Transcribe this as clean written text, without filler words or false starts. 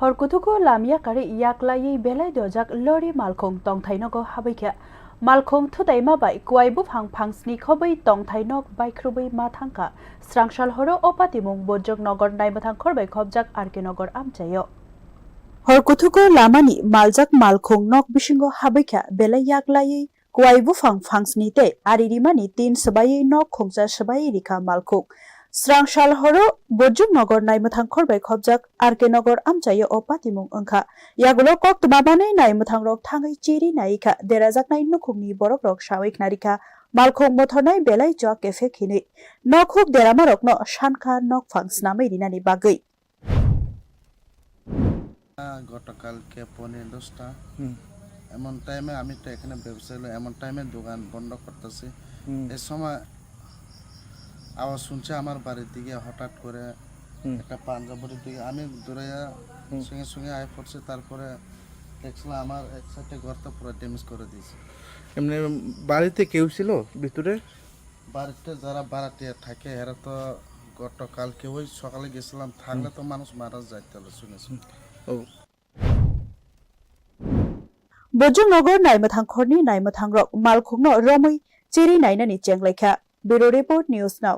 Horkutuku lamia kari yaklayi belai dojak lori malkhong tongthainogo habaikha malkhong thudaima bai kuaibu phangsni khobai tongthainok baikrubai mathangka srangshal horo opatimung bojok nogor naibathang khorbai khobjak arke nogor amchayo Horkutuku lamani maljak malkhong nok bisingo habaikha belai yaklayi kuaibu phangsni te aririmani tin sabai nok khongja sabai rika malkhong Srangshal horo bojok nogor naimathang khorbai khobjak arke nogor amchayo opatimung angkha yagulo kok tmabanai naimathang rok thangai chiri naikha derajaknai nukhungni borok rok sawik narikha malkhong mothornai belai jo kefe khini nokhuk deramarok no shankha nok phangsnamai rinani bagui গতকালকে 10:30টা এমন টাইমে আমি তো এখানে ব্যবসায়ী এমন টাইমে দোকান বন্ধ করতেছি এই সময় আওয়াজ শুনছে আমার বাড়ির দিকে হঠাৎ করে একটা পাঞ্জাবের দিকে আমি দৌড়ে সঙ্গে সঙ্গে আয় পড়ছে তারপরে দেখছিলাম আমার এক সাইডে ঘরটা পুরো ড্যামেজ করে দিয়েছে এমনি বাড়িতে কেউ ছিল ভিতরে বাড়িতে যারা ভাড়াটিয়া থাকে এরা তো গতকালকে ওই সকালে গেছিলাম থাকলে তো মানুষ মারা যাইতে হলো শুনেছি Bojong nogor naimathang khorni naimathang rok malkhung no romui chiri nainani chenglaikha Bureau Report News Now